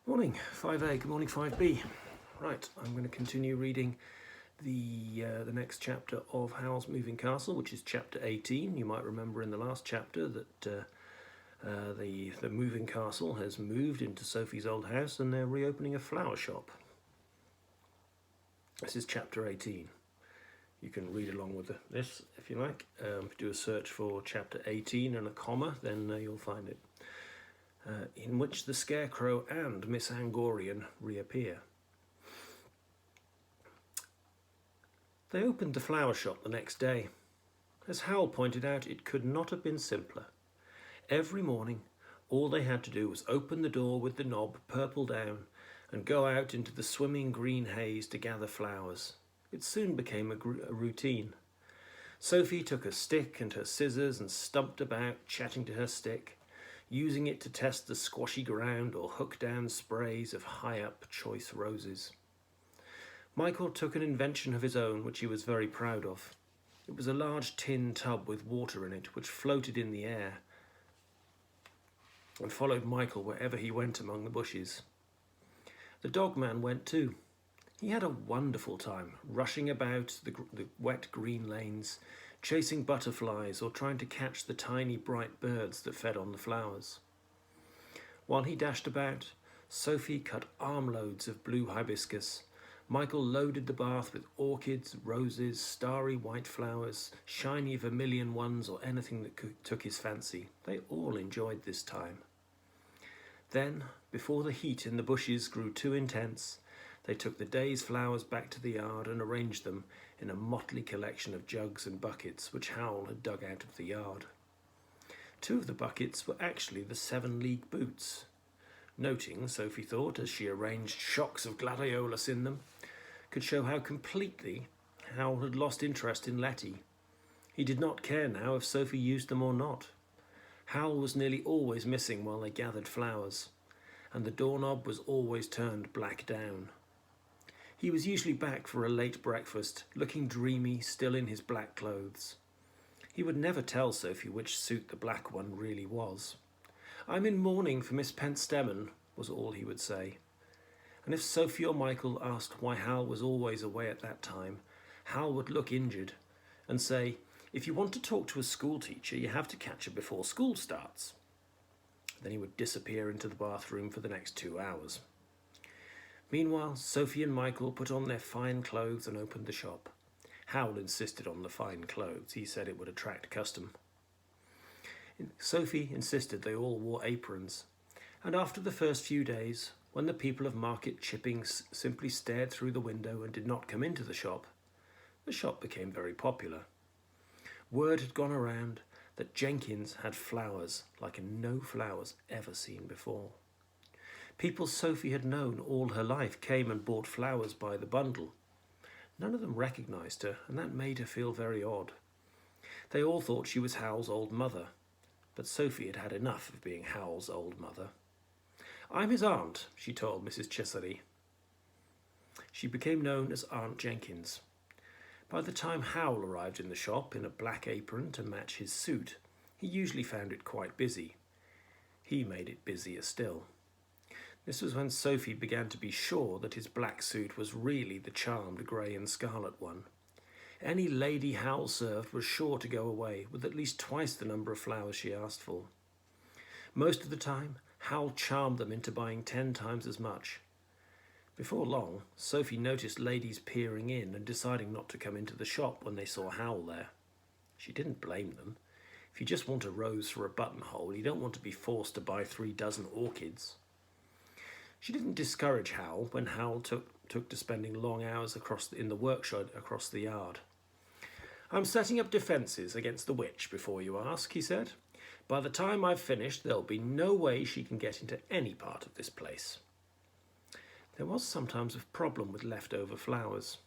Morning, 5A. Good morning, 5B. Right, I'm going to continue reading the next chapter of Howl's Moving Castle, which is chapter 18. You might remember in the last chapter that the moving castle has moved into Sophie's old house and they're reopening a flower shop. This is chapter 18. You can read along with this if you like. Do a search for chapter 18 and a comma, then you'll find it. In which the Scarecrow and Miss Angorian reappear. They opened the flower shop the next day. As Howl pointed out, it could not have been simpler. Every morning, all they had to do was open the door with the knob purple down and go out into the swimming green haze to gather flowers. It soon became a routine. Sophie took a stick and her scissors and stumped about, chatting to her stick, using it to test the squashy ground or hook down sprays of high-up choice roses. Michael took an invention of his own which he was very proud of. It was a large tin tub with water in it which floated in the air and followed Michael wherever he went among the bushes. The dog man went too. He had a wonderful time rushing about the wet green lanes, chasing butterflies or trying to catch the tiny bright birds that fed on the flowers. While he dashed about, Sophie cut armloads of blue hibiscus. Michael loaded the bath with orchids, roses, starry white flowers, shiny vermilion ones, or anything that took his fancy. They all enjoyed this time. Then, before the heat in the bushes grew too intense, they took the day's flowers back to the yard and arranged them in a motley collection of jugs and buckets which Howl had dug out of the yard. 2 of the buckets were actually the 7-league boots. Noting, Sophie thought, as she arranged shocks of gladiolus in them, could show how completely Howl had lost interest in Letty. He did not care now if Sophie used them or not. Howl was nearly always missing while they gathered flowers, and the doorknob was always turned black down. He was usually back for a late breakfast, looking dreamy, still in his black clothes. He would never tell Sophie which suit the black one really was. "I'm in mourning for Miss Pentstemon," was all he would say. And if Sophie or Michael asked why Hal was always away at that time, Hal would look injured and say, "If you want to talk to a school teacher, you have to catch her before school starts." Then he would disappear into the bathroom for the next 2 hours. Meanwhile, Sophie and Michael put on their fine clothes and opened the shop. Howl insisted on the fine clothes. He said it would attract custom. Sophie insisted they all wore aprons. And after the first few days, when the people of Market Chippings simply stared through the window and did not come into the shop became very popular. Word had gone around that Jenkins had flowers like no flowers ever seen before. People Sophie had known all her life came and bought flowers by the bundle. None of them recognised her, and that made her feel very odd. They all thought she was Howl's old mother, but Sophie had had enough of being Howl's old mother. "I'm his aunt," she told Mrs. Chissery. She became known as Aunt Jenkins. By the time Howl arrived in the shop in a black apron to match his suit, he usually found it quite busy. He made it busier still. This was when Sophie began to be sure that his black suit was really the charmed grey and scarlet one. Any lady Howl served was sure to go away with at least twice the number of flowers she asked for. Most of the time, Howl charmed them into buying 10 times as much. Before long, Sophie noticed ladies peering in and deciding not to come into the shop when they saw Howl there. She didn't blame them. If you just want a rose for a buttonhole, you don't want to be forced to buy 3 dozen orchids. She didn't discourage Howl when Howl took to spending long hours in the workshop across the yard. "I'm setting up defences against the witch before you ask," he said. "By the time I've finished, there'll be no way she can get into any part of this place." There was sometimes a problem with leftover flowers.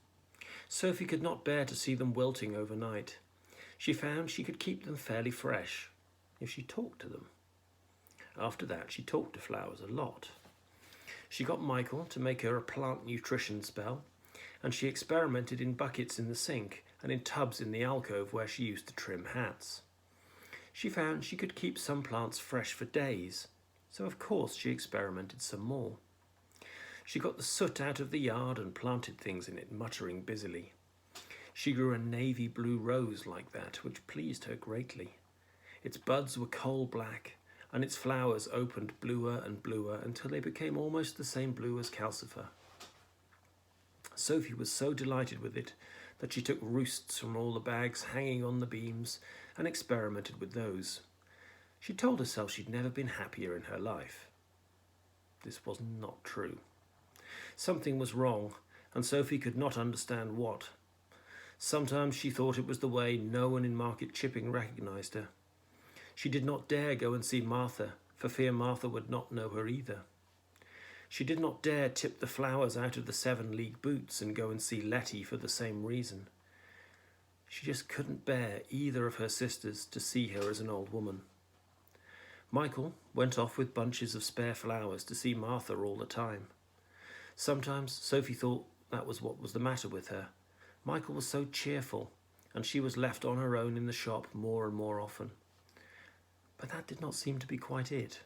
Sophie could not bear to see them wilting overnight. She found she could keep them fairly fresh if she talked to them. After that, she talked to flowers a lot. She got Michael to make her a plant nutrition spell, and she experimented in buckets in the sink and in tubs in the alcove where she used to trim hats. She found she could keep some plants fresh for days, so of course she experimented some more. She got the soot out of the yard and planted things in it, muttering busily. She grew a navy blue rose like that, which pleased her greatly. Its buds were coal black, and its flowers opened bluer and bluer until they became almost the same blue as calcifer. Sophie was so delighted with it that she took roosts from all the bags hanging on the beams and experimented with those. She told herself she'd never been happier in her life. This was not true. Something was wrong, and Sophie could not understand what. Sometimes she thought it was the way no one in Market Chipping recognised her. She did not dare go and see Martha, for fear Martha would not know her either. She did not dare tip the flowers out of the 7-league boots and go and see Letty for the same reason. She just couldn't bear either of her sisters to see her as an old woman. Michael went off with bunches of spare flowers to see Martha all the time. Sometimes Sophie thought that was what was the matter with her. Michael was so cheerful, and she was left on her own in the shop more and more often. But that did not seem to be quite it.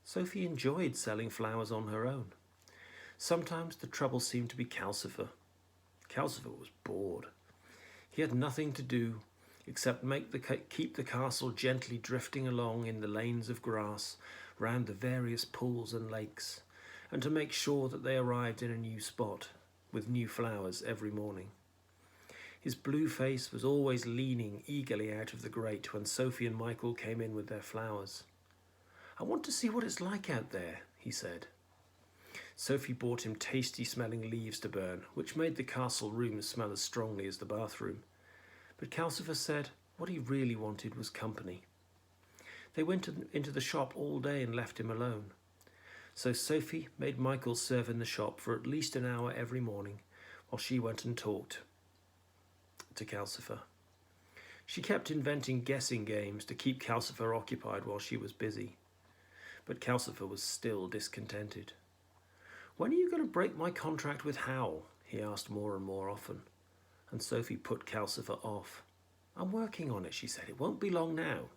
Sophie enjoyed selling flowers on her own. Sometimes the trouble seemed to be Calcifer. Calcifer was bored. He had nothing to do except keep the castle gently drifting along in the lanes of grass round the various pools and lakes, and to make sure that they arrived in a new spot with new flowers every morning. His blue face was always leaning eagerly out of the grate when Sophie and Michael came in with their flowers. "I want to see what it's like out there," he said. Sophie bought him tasty-smelling leaves to burn, which made the castle room smell as strongly as the bathroom. But Calcifer said what he really wanted was company. They went into the shop all day and left him alone. So Sophie made Michael serve in the shop for at least an hour every morning while she went and talked to Calcifer. She kept inventing guessing games to keep Calcifer occupied while she was busy. But Calcifer was still discontented. "When are you going to break my contract with Howl?" he asked more and more often. And Sophie put Calcifer off. "I'm working on it," she said. "It won't be long now."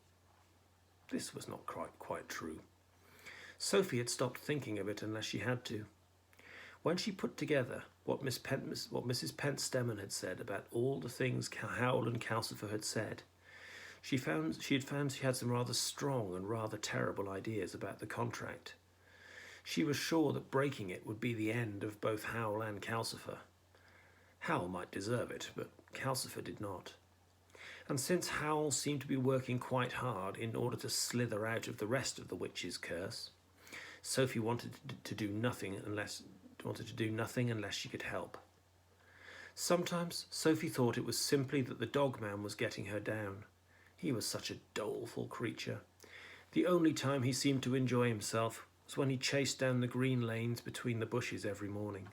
This was not quite true. Sophie had stopped thinking of it unless she had to. When she put together what Mrs. Pentstemon had said about all the things Howl and Calcifer had said, she found she had some rather strong and rather terrible ideas about the contract. She was sure that breaking it would be the end of both Howl and Calcifer. Howl might deserve it, but Calcifer did not. And since Howl seemed to be working quite hard in order to slither out of the rest of the witch's curse, Sophie wanted to do nothing unless she could help. Sometimes Sophie thought it was simply that the dog man was getting her down. He was such a doleful creature. The only time he seemed to enjoy himself was when he chased down the green lanes between the bushes every morning.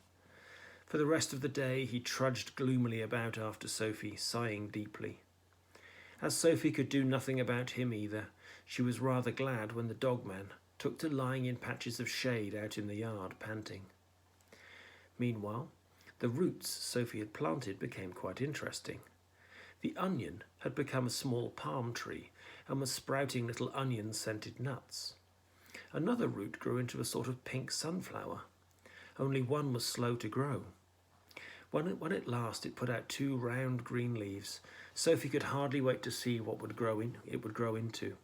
For the rest of the day he trudged gloomily about after Sophie, sighing deeply. As Sophie could do nothing about him either, she was rather glad when the dogman took to lying in patches of shade out in the yard, panting. Meanwhile, the roots Sophie had planted became quite interesting. The onion had become a small palm tree and was sprouting little onion-scented nuts. Another root grew into a sort of pink sunflower. Only one was slow to grow. When at last it put out 2 round green leaves, Sophie could hardly wait to see what it would grow into.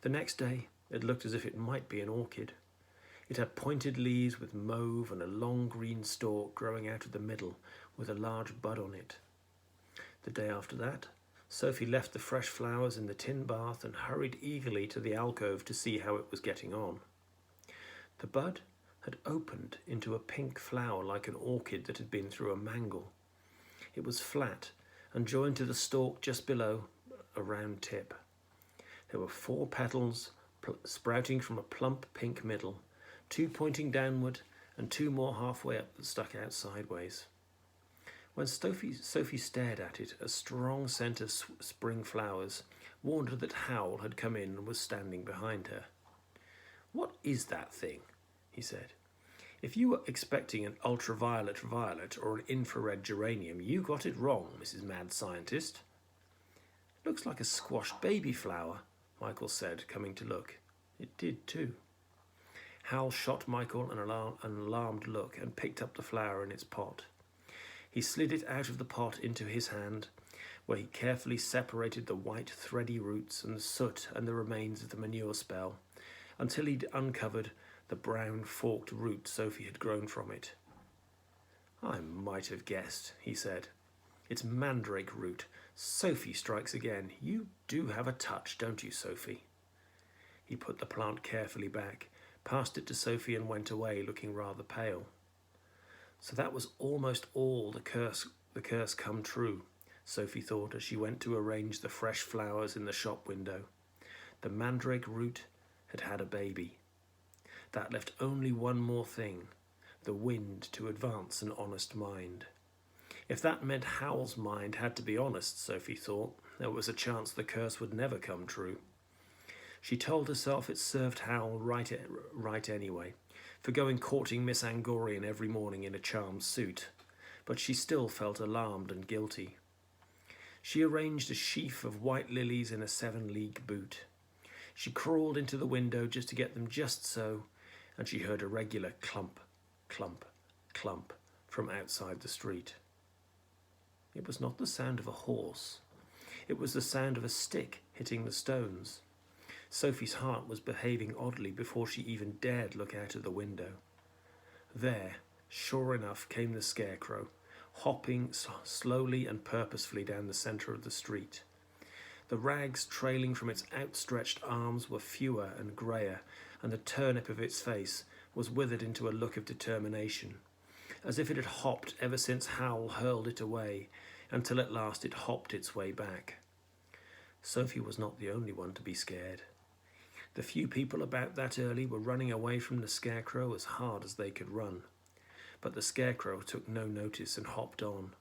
The next day, it looked as if it might be an orchid. It had pointed leaves with mauve and a long green stalk growing out of the middle with a large bud on it. The day after that, Sophie left the fresh flowers in the tin bath and hurried eagerly to the alcove to see how it was getting on. The bud had opened into a pink flower like an orchid that had been through a mangle. It was flat and joined to the stalk just below a round tip. There were 4 petals sprouting from a plump pink middle, 2 pointing downward and 2 more halfway up that stuck out sideways. When Sophie stared at it, a strong scent of spring flowers warned her that Howl had come in and was standing behind her. "What is that thing?" he said. "If you were expecting an ultraviolet violet or an infrared geranium, you got it wrong, Mrs. Mad Scientist." "Looks like a squashed baby flower," Michael said, coming to look. It did too. Howl shot Michael an alarmed look and picked up the flour in its pot. He slid it out of the pot into his hand, where he carefully separated the white thready roots and the soot and the remains of the manure spell, until he'd uncovered the brown forked root Sophie had grown from it. "I might have guessed," he said. "It's mandrake root. Sophie strikes again. You do have a touch, don't you, Sophie?" He put the plant carefully back, passed it to Sophie and went away, looking rather pale. So that was almost all the curse come true, Sophie thought as she went to arrange the fresh flowers in the shop window. The mandrake root had had a baby. That left only one more thing, the wind to advance an honest mind. If that meant Howl's mind had to be honest, Sophie thought, there was a chance the curse would never come true. She told herself it served Howl right anyway, for going courting Miss Angorian every morning in a charmed suit, but she still felt alarmed and guilty. She arranged a sheaf of white lilies in a 7-league boot. She crawled into the window just to get them just so, and she heard a regular clump, clump, clump from outside the street. It was not the sound of a horse. It was the sound of a stick hitting the stones. Sophie's heart was behaving oddly before she even dared look out of the window. There, sure enough, came the scarecrow, hopping slowly and purposefully down the centre of the street. The rags trailing from its outstretched arms were fewer and greyer, and the turnip of its face was withered into a look of determination, as if it had hopped ever since Howl hurled it away, until at last it hopped its way back. Sophie was not the only one to be scared. The few people about that early were running away from the scarecrow as hard as they could run. But the scarecrow took no notice and hopped on.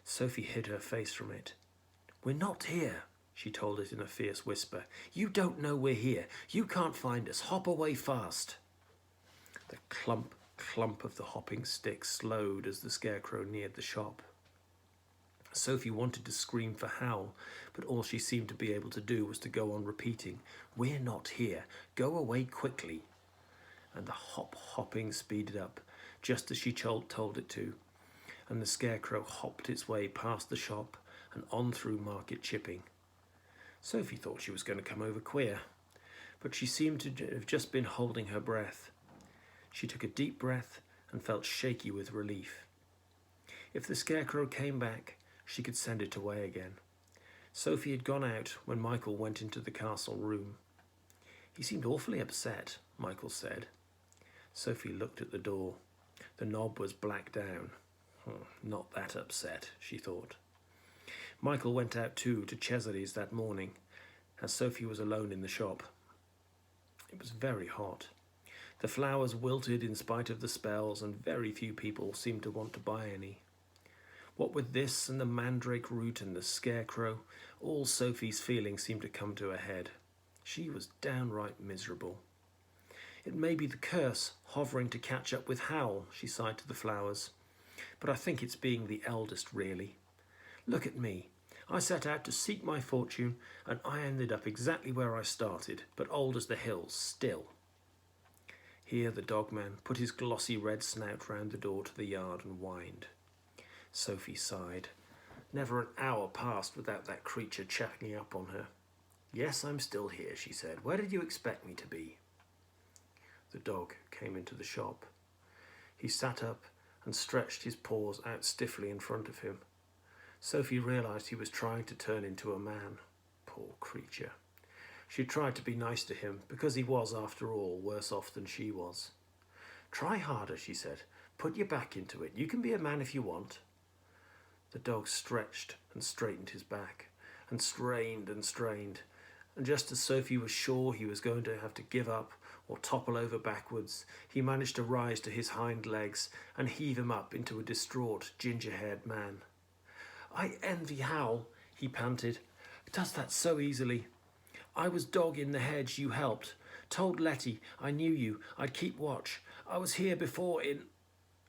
Sophie hid her face from it. "We're not here," she told it in a fierce whisper. "You don't know we're here. You can't find us. Hop away fast." The clump, clump of the hopping stick slowed as the scarecrow neared the shop. Sophie wanted to scream for Howl, but all she seemed to be able to do was to go on repeating, "We're not here. Go away quickly." And the hopping speeded up, just as she told it to, and the scarecrow hopped its way past the shop and on through Market Chipping. Sophie thought she was going to come over queer, but she seemed to have just been holding her breath. She took a deep breath and felt shaky with relief. If the scarecrow came back, she could send it away again. Sophie had gone out when Michael went into the castle room. "He seemed awfully upset," Michael said. Sophie looked at the door. The knob was black down. Not that upset, she thought. Michael went out too to Chesary's that morning, as Sophie was alone in the shop. It was very hot. The flowers wilted in spite of the spells, and very few people seemed to want to buy any. What with this and the mandrake root and the scarecrow, all Sophie's feelings seemed to come to a head. She was downright miserable. "It may be the curse hovering to catch up with Howl," she sighed to the flowers, "but I think it's being the eldest, really. Look at me. I set out to seek my fortune, and I ended up exactly where I started, but old as the hills still." Here the dogman put his glossy red snout round the door to the yard and whined. Sophie sighed. Never an hour passed without that creature checking up on her. "Yes, I'm still here," she said. "Where did you expect me to be?" The dog came into the shop. He sat up and stretched his paws out stiffly in front of him. Sophie realised he was trying to turn into a man. Poor creature. She tried to be nice to him, because he was, after all, worse off than she was. "Try harder," she said. "Put your back into it. You can be a man if you want." The dog stretched and straightened his back, and strained, and just as Sophie was sure he was going to have to give up or topple over backwards, he managed to rise to his hind legs and heave him up into a distraught, ginger-haired man. "I envy Howl," he panted. "Does that so easily. I was dog in the hedge you helped. Told Letty I knew you. I'd keep watch. I was here before in..."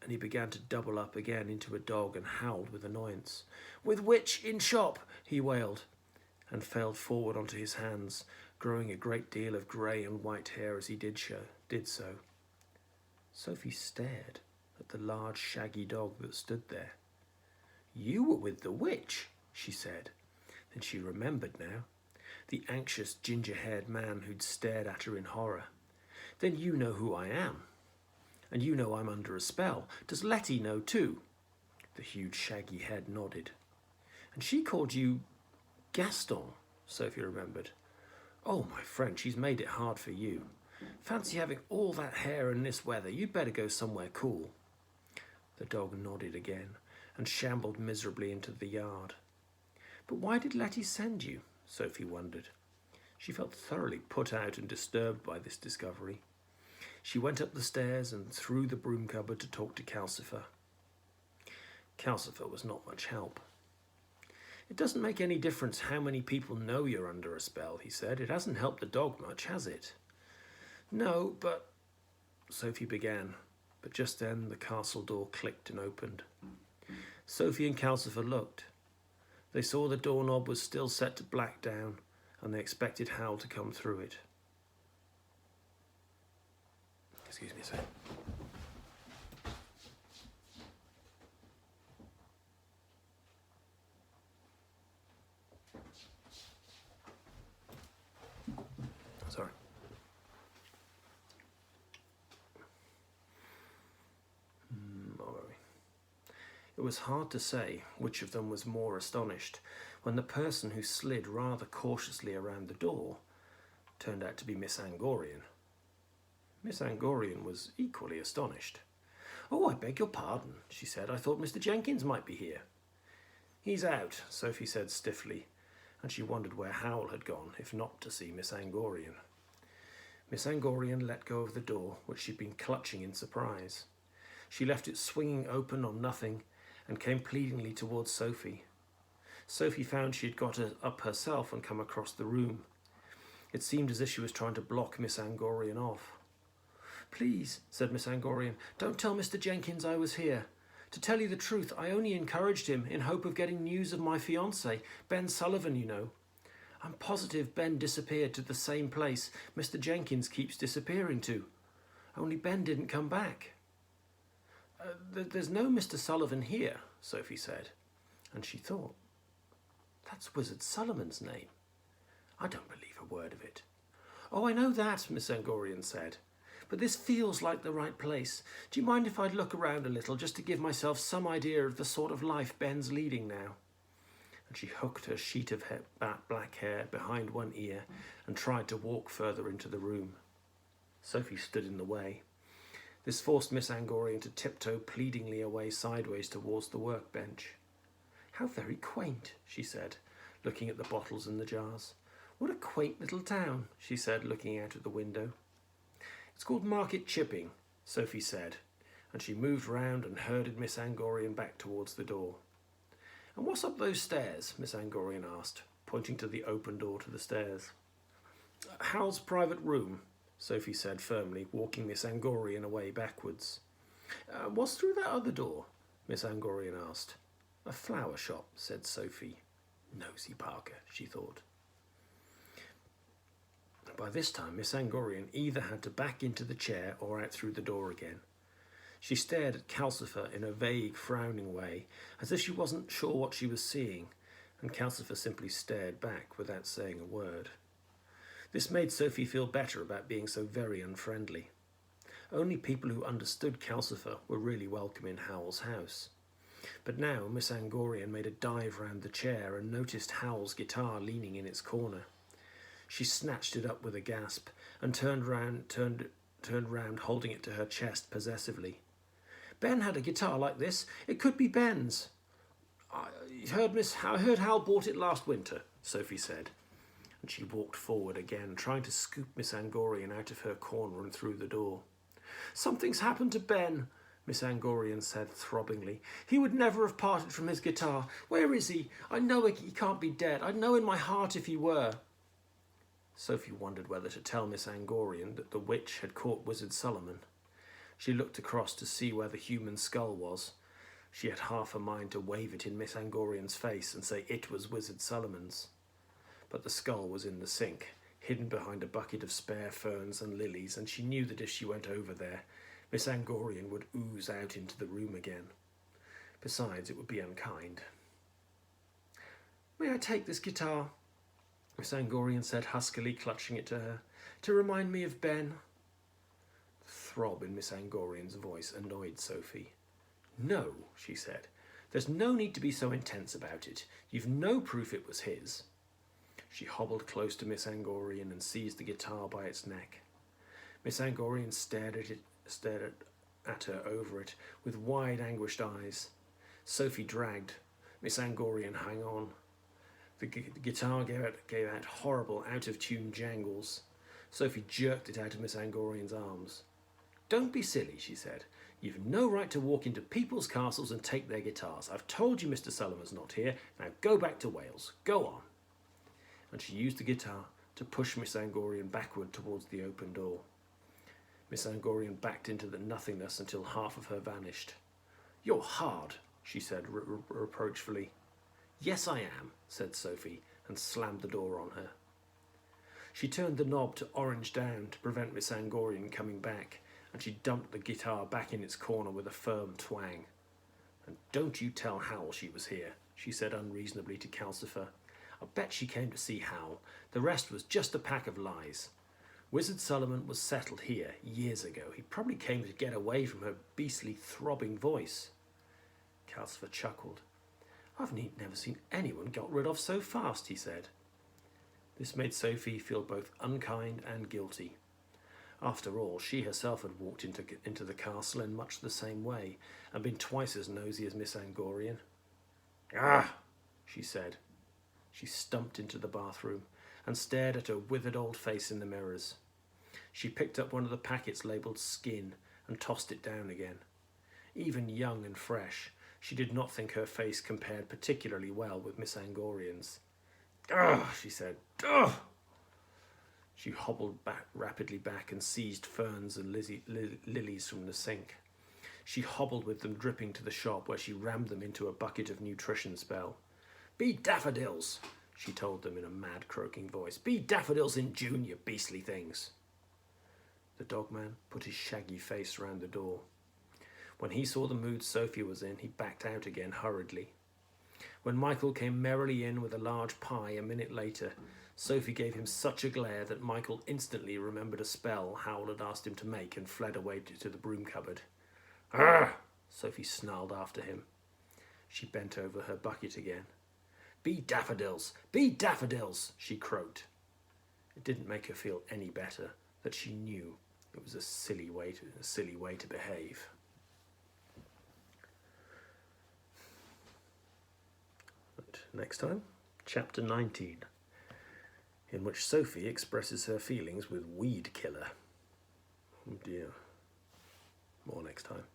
And he began to double up again into a dog and howled with annoyance. "With which in shop?" he wailed, and fell forward onto his hands, growing a great deal of grey and white hair as he did so. Sophie stared at the large shaggy dog that stood there. "You were with the witch," she said. Then she remembered now. The anxious ginger-haired man who'd stared at her in horror. "Then you know who I am. And you know I'm under a spell. Does Letty know too?" The huge shaggy head nodded. "And she called you Gaston," Sophie remembered. "Oh, my friend, she's made it hard for you. Fancy having all that hair in this weather. You'd better go somewhere cool." The dog nodded again and shambled miserably into the yard. But why did Letty send you? Sophie wondered. She felt thoroughly put out and disturbed by this discovery. She went up the stairs and through the broom cupboard to talk to Calcifer. Calcifer was not much help. "It doesn't make any difference how many people know you're under a spell," he said. "It hasn't helped the dog much, has it?" "No, but—" Sophie began, but just then the castle door clicked and opened. Sophie and Calcifer looked. They saw the doorknob was still set to black down, and they expected Howl to come through it. Excuse me a second. Sorry. It was hard to say which of them was more astonished when the person who slid rather cautiously around the door turned out to be Miss Angorian. Miss Angorian was equally astonished. "Oh, I beg your pardon," she said. "I thought Mr. Jenkins might be here." "He's out," Sophie said stiffly, and she wondered where Howl had gone, if not to see Miss Angorian. Miss Angorian let go of the door, which she'd been clutching in surprise. She left it swinging open on nothing and came pleadingly towards Sophie. Sophie found she had got up herself and come across the room. It seemed as if she was trying to block Miss Angorian off. "Please," said Miss Angorian, "don't tell Mr. Jenkins I was here. To tell you the truth, I only encouraged him in hope of getting news of my fiancé, Ben Sullivan, you know. I'm positive Ben disappeared to the same place Mr. Jenkins keeps disappearing to. Only Ben didn't come back." There's no Mr. Sullivan here," Sophie said, and she thought, "That's Wizard Solomon's name. I don't believe a word of it." "Oh, I know that," Miss Angorian said, "but this feels like the right place. Do you mind if I look around a little just to give myself some idea of the sort of life Ben's leading now?" And she hooked her sheet of black hair behind one ear and tried to walk further into the room. Sophie stood in the way. This forced Miss Angorian to tiptoe pleadingly away sideways towards the workbench. "How very quaint," she said, looking at the bottles and the jars. "What a quaint little town," she said, looking out of the window. "It's called Market Chipping," Sophie said, and she moved round and herded Miss Angorian back towards the door. "And what's up those stairs?" Miss Angorian asked, pointing to the open door to the stairs. "Howl's private room," Sophie said firmly, walking Miss Angorian away backwards. "What's through that other door?" Miss Angorian asked. "A flower shop," said Sophie. Nosy Parker, she thought. By this time, Miss Angorian either had to back into the chair or out through the door again. She stared at Calcifer in a vague, frowning way, as if she wasn't sure what she was seeing, and Calcifer simply stared back without saying a word. This made Sophie feel better about being so very unfriendly. Only people who understood Calcifer were really welcome in Howl's house. But now Miss Angorian made a dive round the chair and noticed Howl's guitar leaning in its corner. She snatched it up with a gasp and turned round, holding it to her chest possessively. "Ben had a guitar like this. It could be Ben's." I heard Howl bought it last winter," Sophie said, and she walked forward again, trying to scoop Miss Angorian out of her corner and through the door. "Something's happened to Ben," Miss Angorian said throbbingly. "He would never have parted from his guitar. Where is he? I know he can't be dead. I know in my heart if he were." Sophie wondered whether to tell Miss Angorian that the witch had caught Wizard Solomon. She looked across to see where the human skull was. She had half a mind to wave it in Miss Angorian's face and say it was Wizard Solomon's. But the skull was in the sink, hidden behind a bucket of spare ferns and lilies, and she knew that if she went over there, Miss Angorian would ooze out into the room again. Besides, it would be unkind. "May I take this guitar?" Miss Angorian said huskily, clutching it to her. "To remind me of Ben." The throb in Miss Angorian's voice annoyed Sophie. "No," she said. "There's no need to be so intense about it. You've no proof it was his." She hobbled close to Miss Angorian and seized the guitar by its neck. Miss Angorian stared at her over it with wide, anguished eyes. Sophie dragged. Miss Angorian hung on. The guitar gave out horrible, out-of-tune jangles. Sophie jerked it out of Miss Angorian's arms. "Don't be silly," she said. "You've no right to walk into people's castles and take their guitars. I've told you Mr. Sullivan's not here. Now go back to Wales. Go on." And she used the guitar to push Miss Angorian backward towards the open door. Miss Angorian backed into the nothingness until half of her vanished. "You're hard," she said reproachfully. "Yes, I am," said Sophie, and slammed the door on her. She turned the knob to orange down to prevent Miss Angorian coming back, and she dumped the guitar back in its corner with a firm twang. "And don't you tell Howl she was here," she said unreasonably to Calcifer. "I bet she came to see Howl. The rest was just a pack of lies. Wizard Sullivan was settled here years ago. He probably came to get away from her beastly throbbing voice." Calcifer chuckled. "I've never seen anyone got rid of so fast," he said. This made Sophie feel both unkind and guilty. After all, she herself had walked into the castle in much the same way, and been twice as nosy as Miss Angorian. "Ah!" she said. She stumped into the bathroom and stared at her withered old face in the mirrors. She picked up one of the packets labelled Skin and tossed it down again. Even young and fresh, she did not think her face compared particularly well with Miss Angorian's. "Ugh!" she said. "Ugh!" She hobbled rapidly back and seized ferns and lilies from the sink. She hobbled with them dripping to the shop, where she rammed them into a bucket of nutrition spell. "Be daffodils," she told them in a mad, croaking voice. "Be daffodils in June, you beastly things." The dogman put his shaggy face round the door. When he saw the mood Sophie was in, he backed out again hurriedly. When Michael came merrily in with a large pie a minute later, Sophie gave him such a glare that Michael instantly remembered a spell Howl had asked him to make and fled away to the broom cupboard. "Arr!" Sophie snarled after him. She bent over her bucket again. "Be daffodils! Be daffodils!" she croaked. It didn't make her feel any better that she knew it was a silly way to behave. But next time, chapter 19, in which Sophie expresses her feelings with Weed Killer. Oh dear. More next time.